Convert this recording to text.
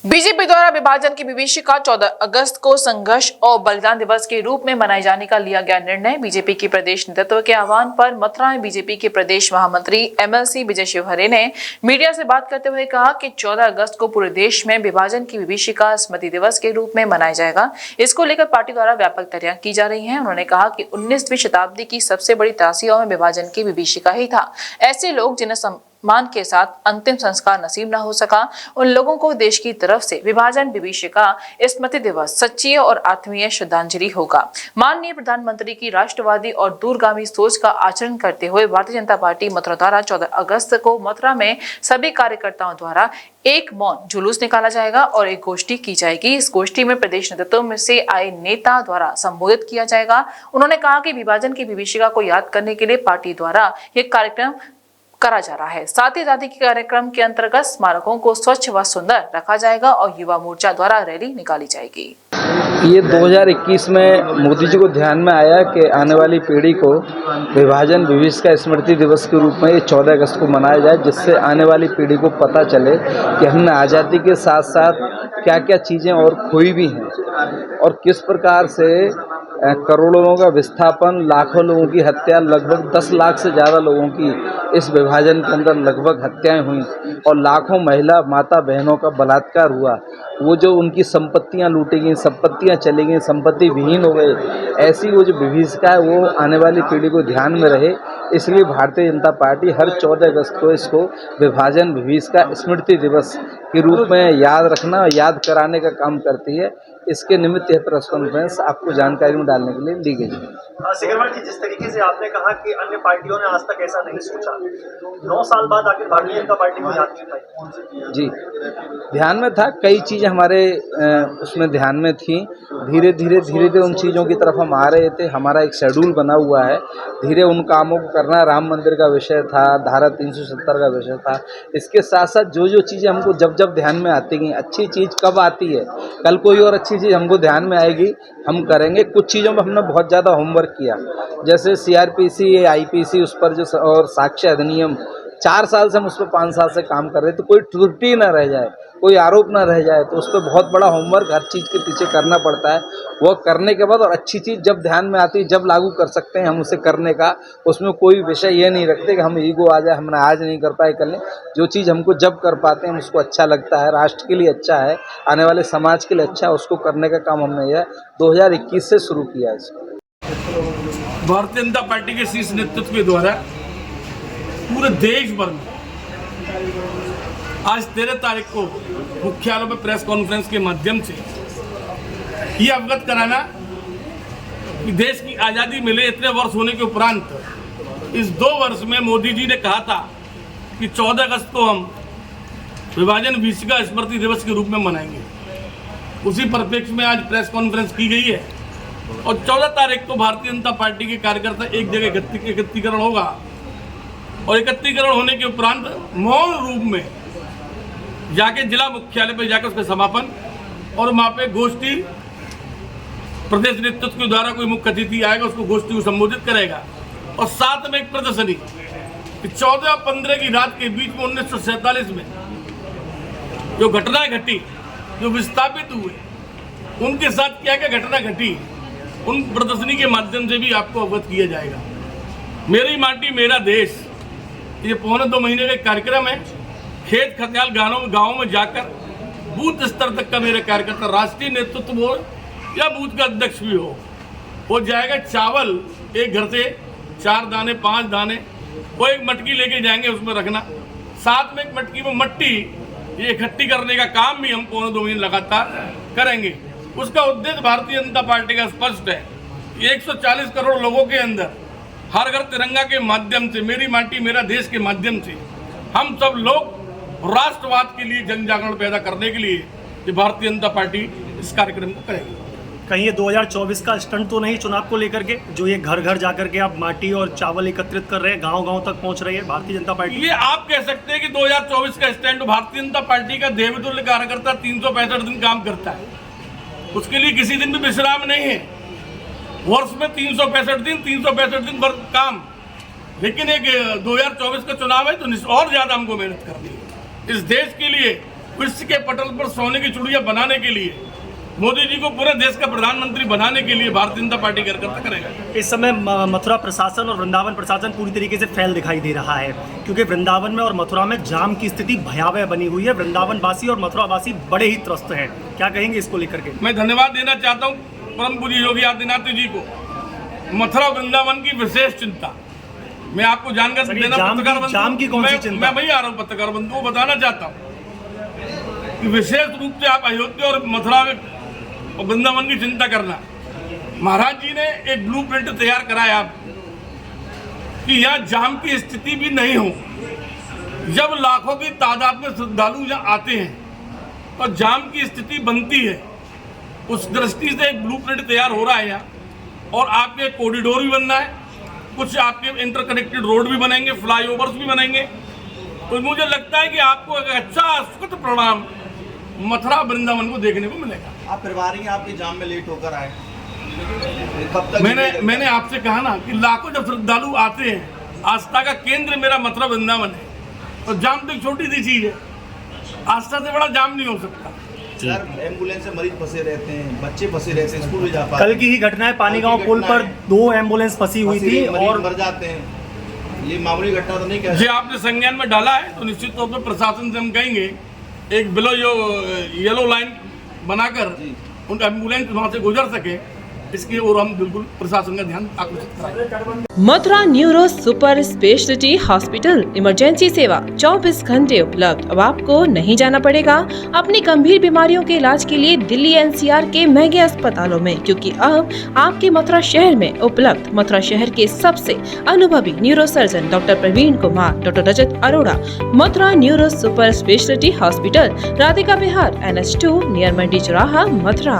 BJP द्वारा विभाजन की विभीषिका 14 अगस्त को संघर्ष और बलिदान दिवस के रूप में मनाए जाने का लिया गया निर्णय। बीजेपी की प्रदेश नेतृत्व के आह्वान पर मथुरा में बीजेपी के प्रदेश महामंत्री एमएलसी विजय शिवहरे ने मीडिया से बात करते हुए कहा कि 14 अगस्त को पूरे देश में विभाजन की विभीषिका स्मृति दिवस के रूप में मनाया जाएगा। इसको लेकर पार्टी द्वारा व्यापक तैयारियां की जा रही है। उन्होंने कहा कि 19वीं शताब्दी की सबसे बड़ी त्रासदियों में विभाजन की विभीषिका ही था। ऐसे लोग जिन्हें मान के साथ अंतिम संस्कार नसीब न हो सका, उन लोगों को देश की तरफ से विभाजन विभीषिका स्मृति दिवस सच्ची और आत्मीय श्रद्धांजलि होगा। माननीय प्रधानमंत्री की राष्ट्रवादी और दूरगामी सोच का आचरण करते हुए भारतीय जनता पार्टी मथुरा द्वारा 14 अगस्त को मथुरा में सभी कार्यकर्ताओं द्वारा एक मौन जुलूस निकाला जाएगा और एक गोष्ठी की जाएगी। इस गोष्ठी में प्रदेश नेतृत्व में से आए नेता द्वारा संबोधित किया जाएगा। उन्होंने कहा कि विभाजन की विभीषिका को याद करने के लिए पार्टी द्वारा ये कार्यक्रम करा जा रहा है। साथ ही आजादी के कार्यक्रम के अंतर्गत स्मारकों को स्वच्छ व सुंदर रखा जाएगा और युवा मोर्चा द्वारा रैली निकाली जाएगी। ये 2021 में मोदी जी को ध्यान में आया कि आने वाली पीढ़ी को विभाजन विभीषिका स्मृति दिवस के रूप में ये 14 अगस्त को मनाया जाए, जिससे आने वाली पीढ़ी को पता चले कि हमने आज़ादी के साथ साथ क्या क्या चीज़ें और खोई भी हैं और किस प्रकार से करोड़ों लोगों का विस्थापन, लाखों लोगों की हत्या, लगभग 10 लाख से ज़्यादा लोगों की इस विभाजन के अंदर लगभग हत्याएं हुई और लाखों महिला माता बहनों का बलात्कार हुआ। वो जो उनकी संपत्तियां लूटी गई, संपत्तियां चली गई, संपत्ति विहीन हो गए, ऐसी वो जो विभीषिका है वो आने वाली पीढ़ी को ध्यान में रहे। इसलिए भारतीय जनता पार्टी हर 14 अगस्त को इसको विभाजन विभीषिका स्मृति दिवस के रूप में याद रखना और याद कराने का काम करती है। इसके निमित्त यह प्रेस कॉन्फ्रेंस आपको जानकारी में डालने के लिए ली गई है। सिकरवार जी, जिस तरीके से आपने कहा कि अन्य पार्टियों ने आज तक ऐसा नहीं सोचा, 9 साल बाद आखिर भारतीय जनता पार्टी को याद नहीं पाई। जी, ध्यान में था, कई चीज़ें हमारे उसमें ध्यान में थी। धीरे धीरे उन चीज़ों की तरफ हम आ रहे थे। हमारा एक शेड्यूल बना हुआ है, धीरे उन कामों को करना। राम मंदिर का विषय था, धारा 370 का विषय था। इसके साथ साथ जो चीज़ें हमको जब ध्यान में आती गई, अच्छी चीज़ कब आती है, कल कोई और अच्छी चीज़ हमको ध्यान में आएगी, हम करेंगे। कुछ चीज़ों में हमने बहुत ज़्यादा होमवर्क किया, जैसे सीआरपीसी, आईपीसी, उस पर जो और साक्ष्य अधिनियम 4 साल से हम उस पर 5 साल से काम कर रहे थे। कोई त्रुटि ना रह जाए, कोई आरोप ना रह जाए, तो उस पर बहुत बड़ा होमवर्क हर चीज़ के पीछे करना पड़ता है। वो करने के बाद और अच्छी चीज़ जब ध्यान में आती है, जब लागू कर सकते हैं हम उसे करने का, उसमें कोई विषय ये नहीं रखते कि हम ईगो आ जाए, हमने आज नहीं कर पाए कल नहीं। जो चीज़ हमको जब कर पाते हैं हम उसको अच्छा लगता है, राष्ट्र के लिए अच्छा है, आने वाले समाज के लिए अच्छा है, उसको करने का काम हमने यह 2021 से शुरू किया है। इसको भारतीय जनता पार्टी के शीर्ष नेतृत्व के द्वारा पूरे देश भर में आज 13 तारीख को मुख्यालयों में प्रेस कॉन्फ्रेंस के माध्यम से ये अवगत कराना कि देश की आज़ादी मिले इतने वर्ष होने के उपरांत इस 2 वर्ष में मोदी जी ने कहा था कि 14 अगस्त को हम विभाजन विभीषिका स्मृति दिवस के रूप में मनाएंगे। उसी परिप्रेक्ष्य में आज प्रेस कॉन्फ्रेंस की गई है और 14 तारीख को भारतीय जनता पार्टी के कार्यकर्ता एक जगह एकत्रीकरण होगा और एकत्रीकरण होने के उपरांत मौन रूप में जाके जिला मुख्यालय पर जाकर उसका समापन और वहाँ पे गोष्ठी, प्रदेश नेतृत्व के द्वारा कोई मुख्य अतिथि आएगा, उसको गोष्ठी को संबोधित करेगा और साथ में एक प्रदर्शनी कि 14 और 15 की रात के बीच में 1947 में जो घटनाएं घटी, जो विस्थापित हुए, उनके साथ क्या क्या घटना घटी, उन प्रदर्शनी के माध्यम से भी आपको अवगत किया जाएगा। मेरी माटी मेरा देश, ये 1.25 महीने का कार्यक्रम है। खेत खतियाल गाँव में जाकर बूथ स्तर तक का मेरे कार्यकर्ता, राष्ट्रीय नेतृत्व हो या बूथ का अध्यक्ष भी हो जाएगा। चावल एक घर से 4 दाने 5 दाने वो एक मटकी लेके जाएंगे, उसमें रखना। साथ में एक मटकी में मट्टी ये इकट्ठी करने का काम भी हम 1.25 महीने लगातार करेंगे। उसका उद्देश्य भारतीय जनता पार्टी का स्पष्ट है। 140 करोड़ लोगों के अंदर हर घर तिरंगा के माध्यम से, मेरी माटी मेरा देश के माध्यम से हम सब लोग राष्ट्रवाद के लिए जन जागरण पैदा करने के लिए ये भारतीय जनता पार्टी इस कार्यक्रम को करेगी। कहीं ये 2024 का स्टंट तो नहीं चुनाव को लेकर के, जो ये घर घर जाकर के आप माटी और चावल एकत्रित कर रहे हैं, गांव-गांव तक पहुंच रही है भारतीय जनता पार्टी? ये आप कह सकते हैं कि 2024 का स्टैंड भारतीय जनता पार्टी का देवतुल्य कार्यकर्ता 365 दिन काम करता है। उसके लिए किसी दिन भी विश्राम नहीं है। वर्ष में 365 दिन भर काम, लेकिन एक 2024 का चुनाव है तो और ज्यादा हमको मेहनत करनी है। इस देश के लिए विश्व के पटल पर सोने की चिड़िया बनाने के लिए, मोदी जी को पूरे देश का प्रधानमंत्री बनाने के लिए भारतीय जनता पार्टी कार्यकर्ता करेगा। इस समय मथुरा प्रशासन और वृंदावन प्रशासन पूरी तरीके से फेल दिखाई दे रहा है, क्योंकि वृंदावन में और मथुरा में जाम की स्थिति भयावह बनी हुई है। वृंदावन वासी और मथुरा वासी बड़े ही त्रस्त हैं। क्या कहेंगे इसको लेकर के? मैं धन्यवाद देना चाहता हूँ परम पूज्य योगी आदित्यनाथ जी को। मथुरा वृंदावन की विशेष चिंता मैं आपको जानकर देना, जाम की कौन सी चिंता? मैं वही आ रहा हूँ, पत्रकार बंधु को बताना चाहता हूँ कि विशेष रूप से आप अयोध्या और मथुरा और वृंदावन की चिंता करना। महाराज जी ने एक ब्लूप्रिंट तैयार कराया कि यहाँ जाम की स्थिति भी नहीं हो। जब लाखों की तादाद में श्रद्धालु यहाँ आते हैं तो जाम की स्थिति बनती है। उस दृष्टि से एक ब्लूप्रिंट तैयार हो रहा है यहाँ, और आपके कॉरिडोर भी बनना है, कुछ आपके इंटरकनेक्टेड रोड भी बनेंगे, फ्लाईओवर्स भी बनेंगे। तो मुझे लगता है कि आपको एक अच्छा सुखद परिणाम मथुरा वृंदावन को देखने को मिलेगा। आप परिवार ही आपके जाम में लेट होकर आए, कब तक? मैंने आपसे कहा ना कि लाखों जब श्रद्धालु आते हैं, आस्था का केंद्र मेरा मथुरा वृंदावन है, तो जाम तो एक छोटी सी चीज है, आस्था से बड़ा जाम नहीं हो सकता। सर, एम्बुलेंस से मरीज फंसे रहते हैं, बच्चे फंसे रहते हैं, स्कूल भी जा पाते। कल की ही घटना है, पानीगांव पुल पर 2 एम्बुलेंस फंसी हुई थी और मर जाते हैं। ये मामूली घटना तो नहीं कह जी, आपने संज्ञान में डाला है तो निश्चित तौर पर प्रशासन से हम कहेंगे एक बिलो जो येलो लाइन बनाकर उन एम्बुलेंस वहाँ से गुजर सके, इसकी ओर हम बिल्कुल प्रशासन का ध्यान आकर्षित कराएंगे। Mathura neuro super speciality hospital emergency सेवा 24 घंटे उपलब्ध। अब आपको नहीं जाना पड़ेगा अपनी गंभीर बीमारियों के इलाज के लिए दिल्ली एनसीआर के महंगे अस्पतालों में, क्योंकि अब आपके मथुरा शहर में उपलब्ध मथुरा शहर के सबसे अनुभवी neurosurgeon doctor Praveen Kumar, doctor Rajat Arora. Mathura neuro super speciality hospital, Radhika Vihar, NH2 near Mandi Chauraha, Mathura.